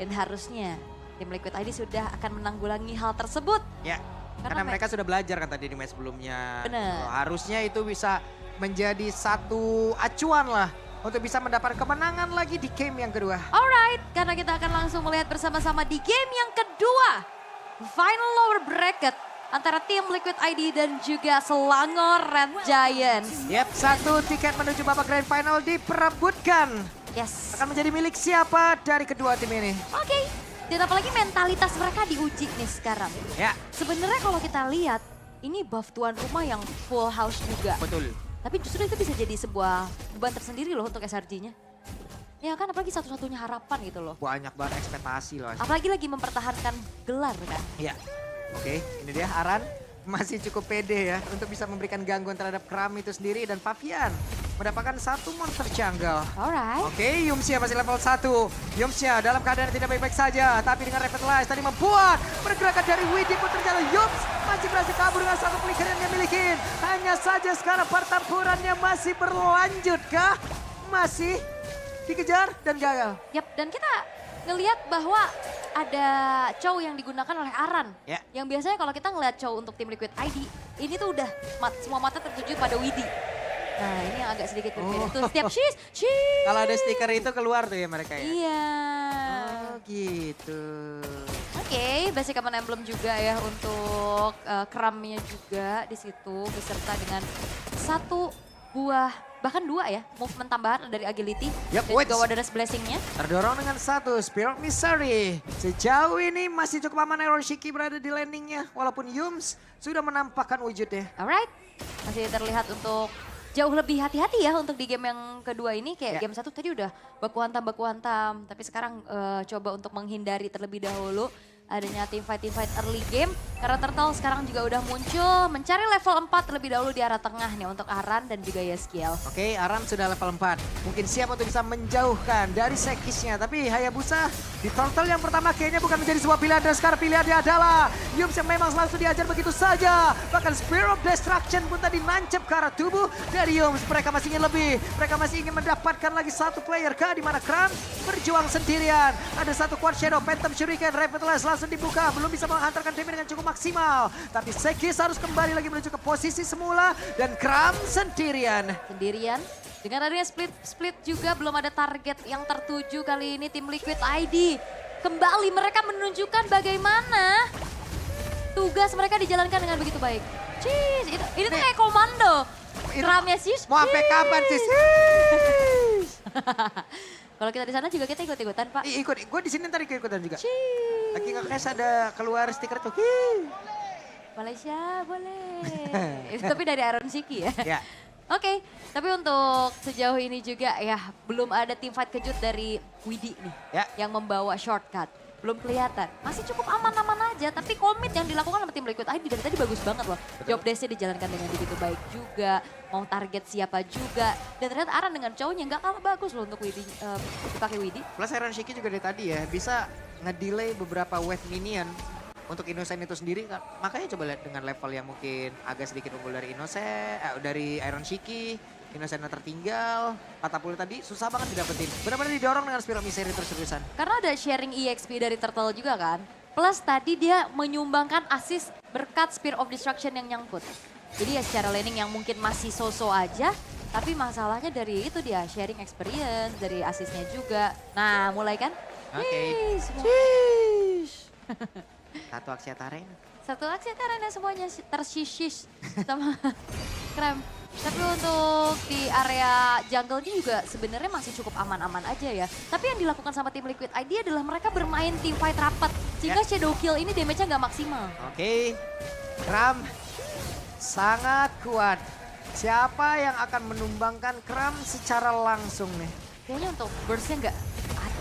Dan harusnya tim Liquid ID sudah akan menanggulangi hal tersebut. Ya, karena mereka sudah belajar kan tadi di match sebelumnya. Bener. Harusnya itu bisa menjadi satu acuan lah untuk bisa mendapat kemenangan lagi di game yang kedua. Alright, karena kita akan langsung melihat bersama-sama di game yang kedua. Final lower bracket antara tim Liquid ID dan juga Selangor Red Giants. Yap, satu tiket menuju babak grand final diperebutkan. Yes. Akan menjadi milik siapa dari kedua tim ini? Oke. Dan apalagi mentalitas mereka diuji nih sekarang. Ya, Sebenarnya kalau kita lihat, ini buff tuan rumah yang full house juga. betul. Tapi justru itu bisa jadi sebuah beban tersendiri loh untuk SRG-nya. Ya kan, apalagi satu-satunya harapan gitu loh. Banyak banget ekspektasi loh. Apalagi lagi mempertahankan gelar kan. Ya, oke, ini dia Aran masih cukup pede ya untuk bisa memberikan gangguan terhadap Kram itu sendiri dan Pavian mendapatkan satu monster jungle. Alright. Oke, Yumsia masih level 1. Yumsia dalam keadaan yang tidak baik-baik saja, tapi dengan Revitalize tadi membuat pergerakan dari Widi pun ternyata Yums masih berhasil kabur dengan satu flicker yang dia miliki. Hanya saja sekarang pertempurannya masih berlanjut kah? Masih dikejar dan gagal. Yap, dan kita ngelihat bahwa ada Chow yang digunakan oleh Aran. Ya. Yang biasanya kalau kita ngelihat Chow untuk tim Liquid ID, ini tuh udah semua mata tertuju pada Widi. Nah, ini yang agak sedikit berbeda. Tuh setiap sheesh. Kalau ada stiker itu keluar tuh ya mereka ya? Iya. Oh gitu. Oke, basic common emblem juga ya untuk Kramnya juga di situ beserta dengan satu buah bahkan dua ya movement tambahan dari agility Yap, dan juga Wadadas blessingnya. Terdorong dengan satu Spirit Misery. Sejauh ini masih cukup aman Iron Shiki berada di landingnya. Walaupun Yums sudah menampakkan wujudnya. Alright, masih terlihat untuk jauh lebih hati-hati ya untuk di game yang kedua ini. Kayak game satu tadi udah baku hantam. Tapi sekarang coba untuk menghindari terlebih dahulu adanya teamfight early game. Karena Turtle sekarang juga udah muncul mencari level 4 terlebih dahulu di arah tengah nih untuk Aran dan juga Yeskiel. Oke, Aram sudah level 4. Mungkin siap untuk bisa menjauhkan dari Sekisnya. Tapi Hayabusa di Turtle yang pertama kayaknya bukan menjadi sebuah pilihan. Dan sekarang pilihannya adalah Yums yang memang langsung diajar begitu saja. Bahkan Spirit of Destruction pun tadi nancep ke arah tubuh dari Yums. Mereka masih ingin lebih. Mereka masih ingin mendapatkan lagi satu player kah di mana Kram berjuang sendirian. Ada satu Quad Shadow, Phantom Shuriken, Revitalize langsung dibuka. Belum bisa menghantarkan damage dengan cukup maksimal. Tapi Sekis harus kembali lagi menuju ke posisi semula. Dan Kram sendirian. Dengan adanya split juga belum ada target yang tertuju kali ini tim Liquid ID. Kembali mereka menunjukkan bagaimana tugas mereka dijalankan dengan begitu baik. Cheese, ini tuh kayak komando. Kramnya sih. Mau sampai kapan sih? Kalau kita di sana juga kita ikut-ikutan, Pak. Ikut, gue di sini tadi ikutan juga. Cheese. Lagi nge-cash ada keluar stiker tuh. Malaysia boleh. Itu tapi dari Iron Shiki ya. Ya. Oke, tapi untuk sejauh ini juga ya belum ada tim fight kejut dari Widi nih. Ya. Yang membawa shortcut. Belum kelihatan. Masih cukup aman-aman aja, tapi komit yang dilakukan sama tim Liquid ID dari tadi bagus banget loh. Job desk-nya dijalankan dengan begitu baik juga, mau target siapa juga. Dan ternyata Aran dengan cowoknya nggak kalah bagus loh untuk Widi, dipakai Widi. Plus Iron Shiki juga dari tadi ya bisa ngedelay beberapa wave minion untuk Innocent itu sendiri. Makanya coba lihat dengan level yang mungkin agak sedikit unggul dari Innocent, dari Iron Shiki. Innocent tertinggal, Katapult tadi susah banget didapetin. Benar-benar didorong dengan Spirit Misery terus-terusan. Karena ada sharing EXP dari Turtle juga kan. Plus tadi dia menyumbangkan assist berkat Spear of Destruction yang nyangkut. Jadi ya secara laning yang mungkin masih so-so aja. Tapi masalahnya dari itu dia sharing experience, dari assistnya juga. Nah mulai kan? Oke. Yeay, Satu Aksiata Arena. satu aksi karena semuanya tersisish sama Kram. Tapi untuk di area jungle ini juga sebenarnya masih cukup aman-aman aja ya. Tapi yang dilakukan sama tim Liquid ID adalah mereka bermain team fight rapat. Sehingga Shadow Kill ini damage-nya nggak maksimal. Oke, Kram sangat kuat. Siapa yang akan menumbangkan Kram secara langsung nih? Kayaknya untuk burst-nya nggak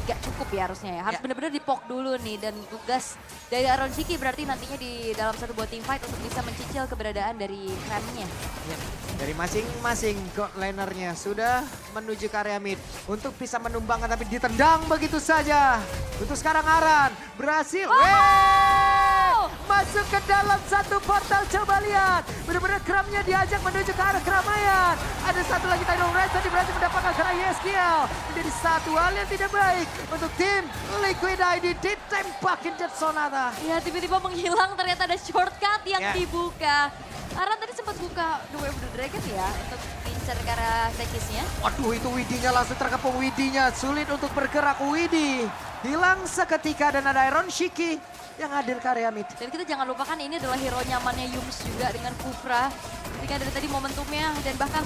cukup ya harusnya ya. Harus benar-benar dipok dulu nih. Dan tugas dari Iron Shiki berarti nantinya di dalam satu buah team fight untuk bisa mencicil keberadaan dari Kramnya. Ya, dari masing-masing god lanernya sudah menuju ke area mid untuk bisa menumbangkan tapi ditendang begitu saja. Untuk sekarang Aran berhasil. Oh! masuk ke dalam satu portal. Coba lihat, benar-benar Kramnya diajak menuju ke arah keramaian. Ada satu lagi Tidal Red tadi berhasil mendapatkan karena Yeskiel. Menjadi satu hal yang tidak baik untuk tim Liquid ID ditembakin Jet Sonata. Ya tiba-tiba menghilang, ternyata ada shortcut yang Ya. dibuka. Aran tadi sempat buka The Way of the Dragon ya untuk ngincer ke arah Sekisnya. Waduh, itu Widinya langsung terkepung. Widinya sulit untuk bergerak. Widi hilang seketika dan ada Iron Shiki yang hadir ke area mid. Dan kita jangan lupakan ini adalah hero nyamannya Yums juga dengan Kufra. Ketika dari tadi momentumnya dan bahkan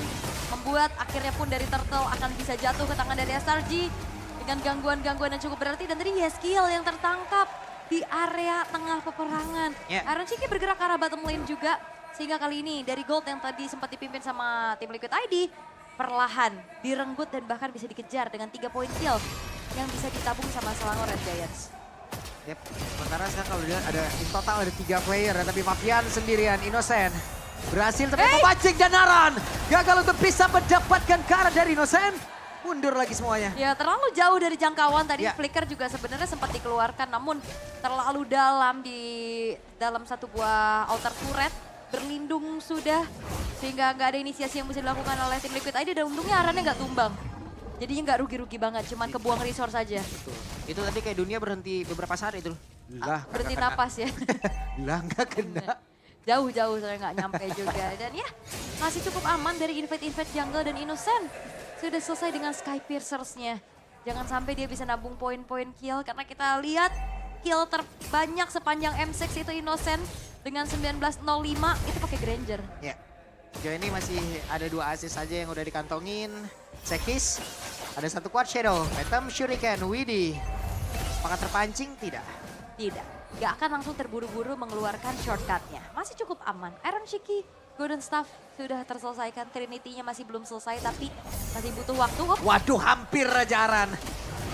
membuat akhirnya pun dari Turtle akan bisa jatuh ke tangan dari SRG. Dengan gangguan-gangguan yang cukup berarti dan tadi Yeskiel yang tertangkap di area tengah peperangan. Ya. Iron Shiki bergerak ke arah bottom lane juga. Sehingga kali ini dari Gold yang tadi sempat dipimpin sama tim Liquid ID. Perlahan direnggut dan bahkan bisa dikejar dengan 3 poin kill. Yang bisa ditabung sama Selangor Red Giants. Yep. Sementara sekarang kalau dilihat ada in total ada 3 player, tapi Mafian sendirian, Innocent. Berhasil tapi memancing dan Aran gagal untuk bisa mendapatkan ke arah dari Innocent. Mundur lagi semuanya. Ya terlalu jauh dari jangkauan tadi Ya. flicker juga sebenarnya sempat dikeluarkan namun terlalu dalam di dalam satu buah outer turret. Berlindung sudah sehingga nggak ada inisiasi yang bisa dilakukan oleh tim Liquid ID dan untungnya Arannya nggak tumbang. Jadinya nggak rugi-rugi banget, cuman kebuang resource aja. Itu tadi kayak dunia berhenti beberapa saat itu. Lah, Berhenti napas ya. lah nggak kena. Jauh-jauh soalnya nggak nyampe juga. Dan ya masih cukup aman dari invade jungle dan Innocent. Sudah selesai dengan Sky Piercers-nya. Jangan sampai dia bisa nabung poin-poin kill karena kita lihat kill terbanyak sepanjang M6 itu Innocent dengan 19.05 itu pakai Granger. Ya. Sejauh ini masih ada 2 assist saja yang udah dikantongin. Sekis, ada 1 quad shadow, Phantom Shuriken, Widi. Apakah terpancing? Tidak. Tidak, nggak akan langsung terburu-buru mengeluarkan shortcutnya. Masih cukup aman. Iron Shiki, Golden Staff sudah terselesaikan. Trinity-nya masih belum selesai tapi masih butuh waktu. Oh, Waduh, hampir aja Aran.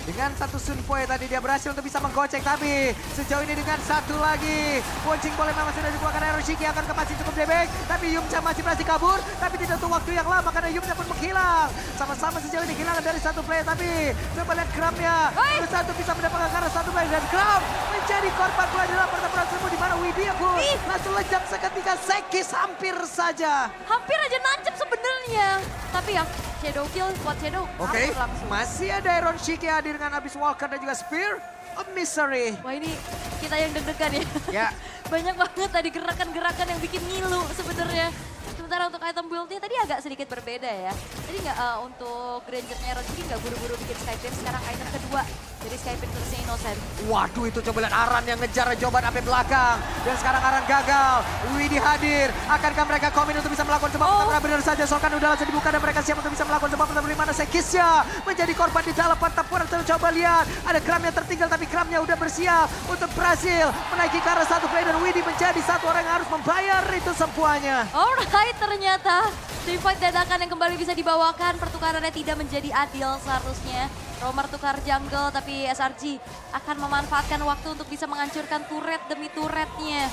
Dengan satu Sunpoe tadi dia berhasil untuk bisa menggocek, tapi sejauh ini dengan satu lagi. Poncing boleh memang sudah dikeluarkan Iron Shiki, akan masih cukup debek. Tapi Yumcha masih berhasil kabur, tapi tidak untuk waktu yang lama karena Yumcha pun menghilang. Sama-sama sejauh ini kehilangan dari satu player, tapi coba lihat Kramnya. Terus satu bisa mendapatkan karena satu player dan Kram menjadi korban pula dalam pertempuran tersebut di mana Widya pun langsung lejang seketika. Sekis hampir saja. hampir aja nancep sebenarnya. Tapi ya Shadow Kill buat Shadow Oke, kabur langsung. masih ada Iron Shiki hadir dengan Abyss Walker dan juga Spear of Misery. Wah ini kita yang deg-degan ya. Ya. Banyak banget tadi gerakan-gerakan yang bikin ngilu sebenarnya. Sementara untuk item build-nya tadi agak sedikit berbeda ya. Tadi nggak untuk Granger-nya Iron Shiki nggak buru-buru bikin Skypierce. Sekarang item kedua dari Skypierce-nya Innocent. Waduh, itu coba lihat Aran yang ngejar jawaban sampai belakang. Dan sekarang Aran gagal. Widi hadir. Akankah mereka komen untuk bisa melakukan sebuah pertempuran? Benar saja, Sokan udah langsung dibuka dan mereka siap untuk bisa melakukan sebuah pertempuran. Di mana Sekisnya menjadi korban di dalam pertempuran. Coba lihat, ada Kram yang tertinggal tapi Kramnya udah bersiap untuk berhasil menaiki ke arah satu play dan Widi menjadi satu orang yang harus membayar itu semuanya. Alright, ternyata team fight dadakan yang kembali bisa dibawakan. Pertukarannya tidak menjadi adil seharusnya. Romer tukar jungle tapi SRG akan memanfaatkan waktu untuk bisa menghancurkan turret demi turretnya.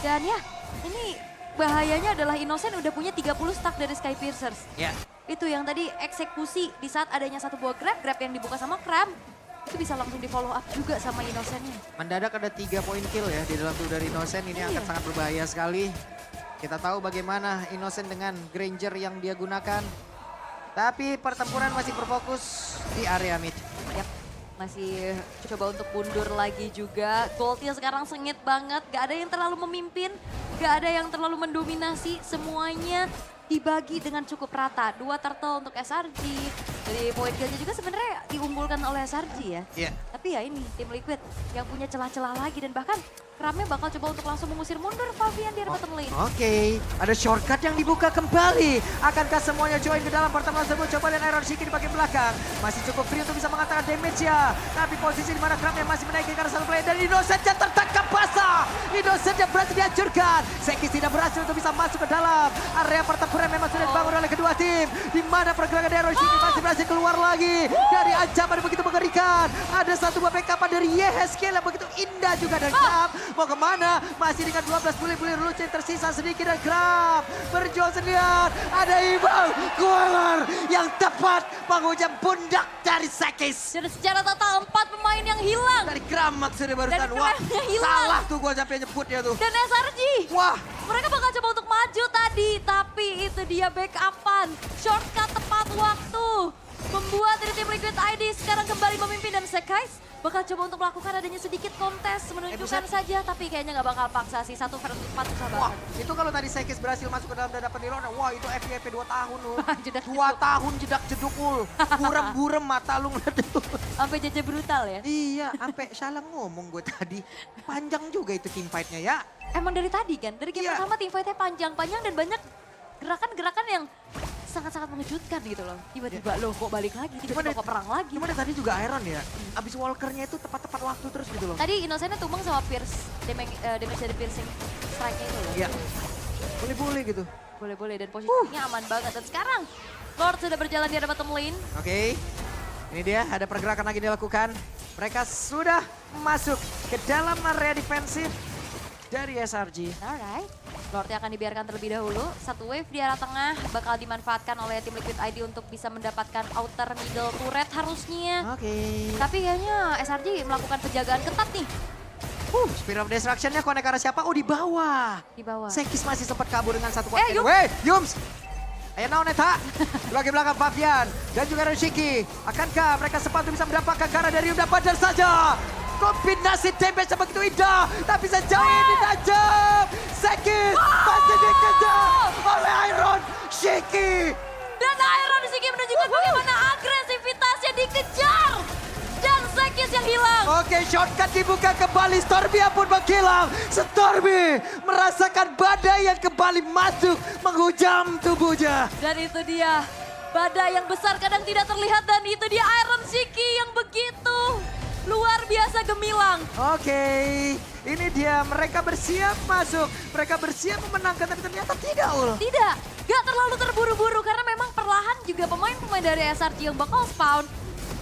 Dan ya, ini bahayanya adalah Innocent udah punya 30 stack dari Sky Piercers. Ya. Itu yang tadi eksekusi di saat adanya satu buah grab yang dibuka sama Kram. Itu bisa langsung di follow up juga sama Innocent-nya. Mendadak ada 3 poin kill ya di dalam tubuh dari Innocent. Ini akan sangat berbahaya sekali. Kita tahu bagaimana Innocent dengan Granger yang dia gunakan. Tapi pertempuran masih berfokus di area mid. Yap, masih coba untuk mundur lagi juga. Goldnya sekarang sengit banget, gak ada yang terlalu memimpin, gak ada yang terlalu mendominasi. Semuanya dibagi dengan cukup rata. 2 turtle untuk SRG. Dari poin killnya juga sebenarnya diunggulkan oleh SRG ya. Iya. Tapi ya ini tim Liquid yang punya celah-celah lagi dan bahkan Kramnya bakal coba untuk langsung mengusir mundur Fabian di bottom lane. Oke, ada shortcut yang dibuka kembali. Akankah semuanya join ke dalam pertemuan tersebut? Coba lihat Iron Shiki di bagian belakang. Masih cukup free untuk bisa mengatakan damage ya. Tapi posisi di mana Kram yang masih menaiki karena satu play. Dan Innocent yang tertangkap basah. Innocent yang berhasil dihancurkan. Sekis tidak berhasil untuk bisa masuk ke dalam area pertempuran. Memang sudah dibangun oleh kedua tim. Di mana pergerakan dari Iron Shiki masih berhasil keluar lagi. Dari ancaman yang begitu mengerikan. Ada satu buah backupan dari Yeskiel yang begitu indah juga. Dan Kram mau kemana? Masih dengan 12 bully-bully Luce yang tersisa sedikit dan Kram berjuang sendirian. Ada Ibang Kualar yang tepat menghujam pundak dari Sekis. Sudah secara total 4 lihat pemain yang hilang. Dari Kramak sudah barusan. Dari Wah, Kramak hilang. salah tuh gua sampai nyebutnya tuh. Dan SRG. Wah, Mereka bakal coba untuk maju tadi, tapi itu dia backupan. Shortcut tepat waktu. Membuat dari tim Liquid ID sekarang kembali memimpin dan Sekais bakal coba untuk melakukan adanya sedikit kontes. Menunjukkan saja, tapi kayaknya nggak bakal paksa sih. 1 versus 4 susah wah, banget. itu kalau tadi Sekis berhasil masuk ke dalam dada penilon, wah itu FYP 2 tahun loh. Jedak 2 tahun jedak jedukul. Burem-burem mata lu ngeliat itu. Sampai jaja brutal ya. Iya, sampai salah ngomong gue tadi. Panjang juga itu team fight-nya ya. Emang dari tadi kan, dari game Iya. pertama team fight-nya panjang-panjang dan banyak gerakan-gerakan yang sangat-sangat mengejutkan gitu loh. Tiba-tiba loh kok balik lagi, tiba-tiba kok perang lagi. Cuma dari tadi juga Iron ya. Abis Walker-nya itu tepat-tepat waktu terus gitu loh. Tadi Innocent-nya tumbang sama Pierce, damage dari piercing strike-nya itu loh. Iya. Boleh-boleh gitu. Boleh-boleh dan posisinya aman banget. Dan sekarang Lord sudah berjalan di arah bottom lane. Oke. Ini dia ada pergerakan lagi dilakukan. Mereka sudah masuk ke dalam area defensif dari SRG. Alright. Lordnya akan dibiarkan terlebih dahulu. Satu wave di arah tengah bakal dimanfaatkan oleh tim Liquid ID untuk bisa mendapatkan outer middle turret harusnya. Oke. Tapi kayaknya SRG melakukan penjagaan ketat nih Spear of Destruction-nya konek ke arah siapa? Oh di bawah. di bawah. Sekis masih sempat kabur dengan satu kuat. Yums. Weh, Yums. Ayo naon eta. Di bagian belakang Fabian dan juga Renshiki. Akankah mereka sempat bisa mendapatkan karena dari Yunda Padar saja? Kombinasi damage yang begitu indah, tapi sejauh ini tajam. Sekis masih dikejar oleh Iron Shiki. Dan Iron Shiki menunjukkan bagaimana agresivitasnya dikejar. Dan Sekis yang hilang. Oke, shortcut dibuka kembali. Stormy pun menghilang. Stormy merasakan badai yang kembali masuk menghujam tubuhnya. Dan itu dia. Badai yang besar kadang tidak terlihat dan itu dia Iron Shiki yang begitu luar biasa gemilang. Oke, ini dia. Mereka bersiap masuk. Mereka bersiap memenangkan, tapi ternyata tidak, Ul. Tidak, gak terlalu terburu-buru karena memang perlahan juga pemain-pemain dari SRG yang bakal spawn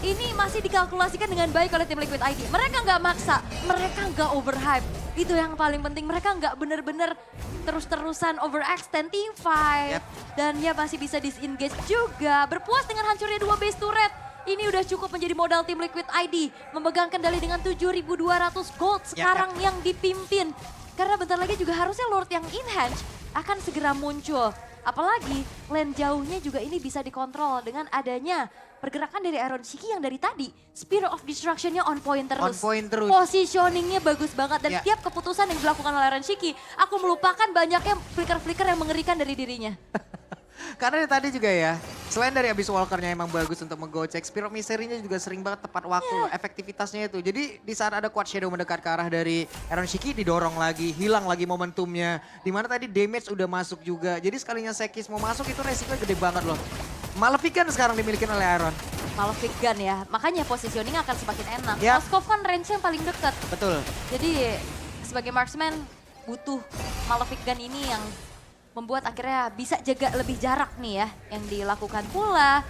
ini masih dikalkulasikan dengan baik oleh tim Liquid ID. Mereka nggak maksa, mereka nggak overhype. Itu yang paling penting, mereka nggak bener-bener terus-terusan overextend team fight. Yep. Dan dia masih bisa disengage juga. Berpuas dengan hancurnya 2 base turret. Ini udah cukup menjadi modal tim Liquid ID. Memegang kendali dengan 7.200 gold sekarang yang dipimpin. Karena bentar lagi juga harusnya Lord yang in-hand akan segera muncul. Apalagi lane jauhnya juga ini bisa dikontrol dengan adanya pergerakan dari Iron Shiki yang dari tadi Spear of Destruction-nya on point terus. On point terus. Positioning-nya bagus banget dan Ya. tiap keputusan yang dilakukan oleh Iron Shiki, aku melupakan banyaknya flicker-flicker yang mengerikan dari dirinya. Karena dari tadi juga ya, selain dari abis Walker-nya emang bagus untuk menggocek, Spear of Misery-nya juga sering banget tepat waktu, efektivitasnya itu. Jadi di saat ada Quad Shadow mendekat ke arah dari Iron Shiki, didorong lagi, hilang lagi momentumnya. Dimana tadi damage udah masuk juga, jadi sekalinya Sekis mau masuk itu resikonya gede banget loh. Maleficent sekarang dimiliki oleh Iron. Malefic Gun ya, makanya positioning akan semakin enak. Ya. Moskov kan range yang paling dekat. Betul. Jadi sebagai marksman butuh Malefic Gun ini yang membuat akhirnya bisa jaga lebih jarak nih ya yang dilakukan pula.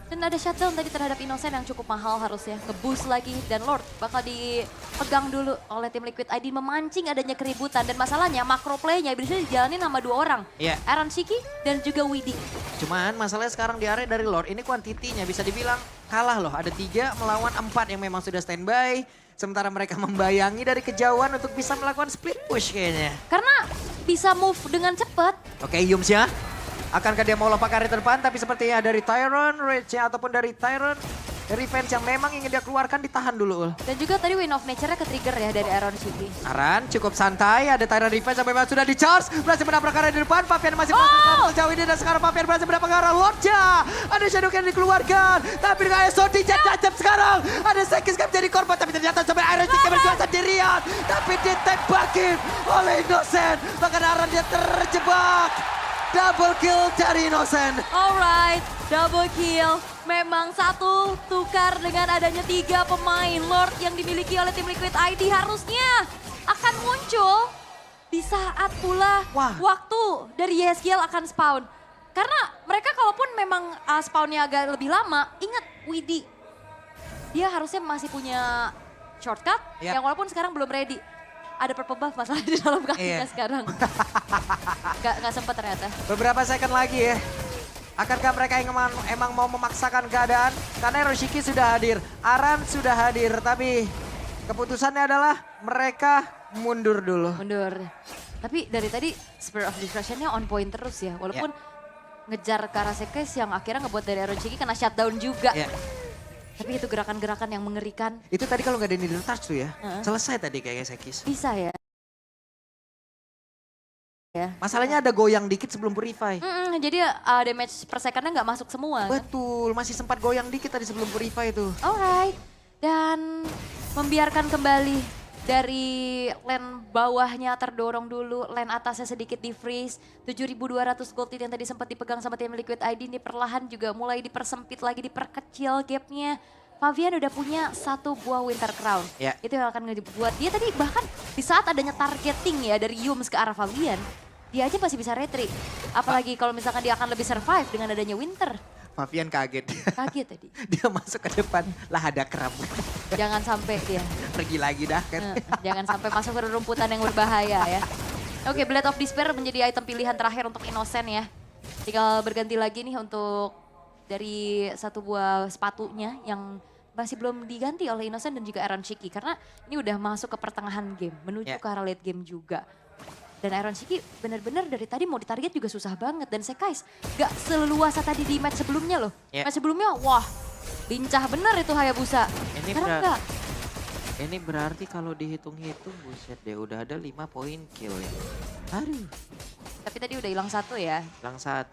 Dan ada shutdown tadi terhadap Innocent yang cukup mahal harusnya. Nge-boost lagi dan Lord bakal dipegang dulu oleh tim Liquid ID memancing adanya keributan. Dan masalahnya makro play-nya bisa dijalanin sama 2 orang. Iya. Iron Shiki dan juga Widdy. Cuman masalahnya sekarang di area dari Lord, ini kuantitinya bisa dibilang kalah loh. Ada 3 melawan 4 yang memang sudah standby. Sementara mereka membayangi dari kejauhan untuk bisa melakukan split push kayaknya. Karena bisa move dengan cepat. Oke, Yums ya. Akankah dia mau lompat ke area terdepan, tapi sepertinya dari Tyron, Rage ataupun dari Tyron, Revenge yang memang ingin dia keluarkan ditahan dulu, Ul. Dan juga tadi Wind of Nature-nya ke-trigger ya dari Iron Shiki. Aran cukup santai, ada Tyron Revenge yang memang sudah di-charge, berhasil menabrak area di depan, Papian masih sejauh ini dan sekarang Papian berhasil mendapat arah Lordja. Ada Shadow yang dikeluarkan, tapi dengan SOD jajab sekarang, ada Sekis yang menjadi korban, tapi ternyata sampai Iron Shiki berjuang sendirian, tapi ditembakin oleh Innocent, bahkan Aran dia terjebak. Double kill dari Innocent. Alright, double kill. Memang satu tukar dengan adanya 3 pemain Lord yang dimiliki oleh tim Liquid ID harusnya akan muncul di saat pula waktu dari YSGL akan spawn. Karena mereka kalaupun memang spawnnya agak lebih lama, ingat Widdy. Dia harusnya masih punya shortcut yang walaupun sekarang belum ready. Ada purple buff masalah di dalam kakinya sekarang. Gak sempet ternyata. Beberapa second lagi ya. Akankah mereka yang emang mau memaksakan keadaan? Karena Hiroshiki sudah hadir, Aran sudah hadir, tapi keputusannya adalah mereka mundur dulu. Mundur. Tapi dari tadi Spirit of Discretion-nya on point terus ya. Walaupun ngejar ke arah Sekes yang akhirnya ngebuat dari Hiroshiki kena shutdown juga. Ya. Tapi itu gerakan-gerakan yang mengerikan. Itu tadi kalau nggak ada Needle Touch tuh ya, selesai tadi kayaknya Sekis. Bisa ya. Masalahnya ada goyang dikit sebelum Purify. Jadi damage per second-nya nggak masuk semua. Kan? Betul, masih sempat goyang dikit tadi sebelum Purify itu. Alright. Dan membiarkan kembali dari lane bawahnya terdorong dulu, lane atasnya sedikit di freeze. 7.200 gold yang tadi sempat dipegang sama tim Liquid ID ini perlahan juga mulai dipersempit lagi, diperkecil gapnya. Fabian udah punya 1 buah Winter Crown. Ya. Itu yang akan dibuat dia tadi bahkan di saat adanya targeting ya dari Yums ke arah Fabian, dia aja masih bisa retreat. Apalagi kalau misalkan dia akan lebih survive dengan adanya Winter. Fabian kaget. Kaget tadi. Dia masuk ke depan, lah ada kram. Jangan sampai dia. Pergi lagi dah kan. Jangan sampai masuk ke rumputan yang berbahaya ya. Oke, Blade of Despair menjadi item pilihan terakhir untuk Innocent ya. Tinggal berganti lagi nih untuk dari 1 buah sepatunya yang masih belum diganti oleh Innocent dan juga Iron Shiki. Karena ini udah masuk ke pertengahan game, menuju ke arah late game juga. Dan Iron Shiki benar-benar dari tadi mau ditarget juga susah banget. Dan Sekais gak seleluasa tadi di match sebelumnya loh. Match sebelumnya wah lincah bener itu Hayabusa. Ini berarti kalau dihitung-hitung buset deh udah ada 5 poin kill ya. Aduh. Tapi tadi udah hilang 1 ya. Hilang 1.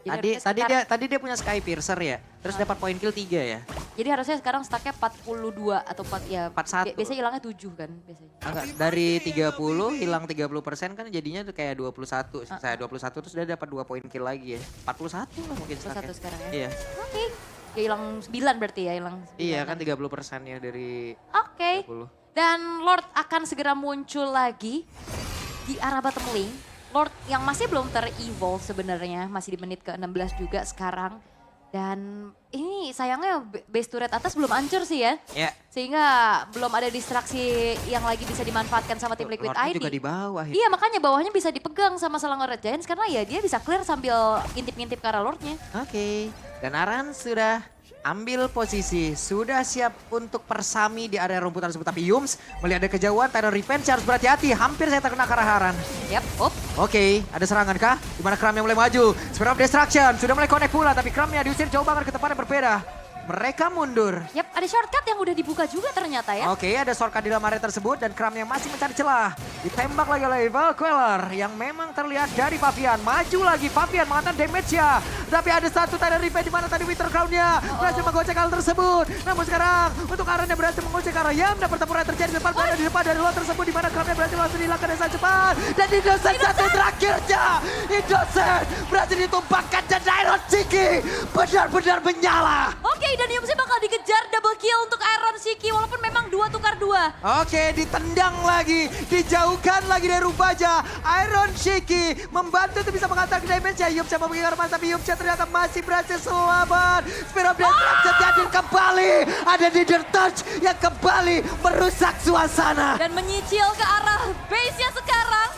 Jadi Tadi dia punya Sky Piercer ya. Terus dapat poin kill 3 ya. Jadi harusnya sekarang stacknya 42 atau 41. Biasanya hilangnya 7 kan biasanya. Enggak, dari 30 hilang 30% kan jadinya tuh kayak 21. Saya 21 terus dia dapat 2 poin kill lagi ya. 41 lah mungkin 41 stacknya. sekarang ya. Iya. Oke. Ya hilang 9 berarti ya hilang 9. Iya kan 30% ya dari Oke. 30. Dan Lord akan segera muncul lagi di arah bottom lane. Lord yang masih belum ter-evolve sebenarnya, masih di menit ke-16 juga sekarang. Dan ini sayangnya base turret atas belum hancur sih ya. Ya. Sehingga belum ada distraksi yang lagi bisa dimanfaatkan sama tim Liquid Lordnya ID. juga di bawah ya. Iya makanya bawahnya bisa dipegang sama Selangor Red Giants karena ya dia bisa clear sambil ngintip-ngintip ke arah Lordnya. Oke. Dan Aran sudah ambil posisi, sudah siap untuk persami di area rumputan tersebut. Tapi Yums melihat ada kejauhan, Tidal Revenge harus berhati-hati. Hampir saya terkena ke arah Aran. Yap, up. Oke, ada serangan kah? Dimana Kram yang mulai maju. Spirit of Destruction sudah mulai connect pula, tapi Kramnya diusir jauh banget ke tempat yang berbeda. Mereka mundur. Yap, ada shortcut yang udah dibuka juga ternyata ya. Oke, ada shortcut di dalam area tersebut dan Kram yang masih mencari celah. Ditembak lagi oleh Valqueller yang memang terlihat dari Fabian. Maju lagi Fabian mengatakan damage-nya. Tapi ada 1 Tidal Revenge di mana tadi Winter Crown-nya berhasil menggocek hal tersebut. Namun sekarang untuk Aran yang berhasil menggocek arah Yam dan pertempuran terjadi di depan di depan dari luar tersebut di mana Kram-nya berhasil langsung dihilangkan dengan sangat cepat. Dan Innocent satu terakhirnya. Innocent berhasil ditumpahkan dan Iron Shiki benar-benar menyala. Oke, dan Yumsi bakal dikejar double kill untuk Iron Shiki walaupun memang 2 tukar 2. Oke, ditendang lagi, dijauhkan lagi dari Rubaja. Iron Shiki membantu untuk bisa mengatakan damage-nya. Yumcha memiliki mas, tapi Yumcha ternyata masih berhasil selamat. Spirit of Destruction hadir kembali. Ada Needle Touch yang kembali merusak suasana. Dan menyicil ke arah base-nya sekarang.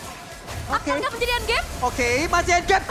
Akankah menjadi endgame? Oke, masih endgame.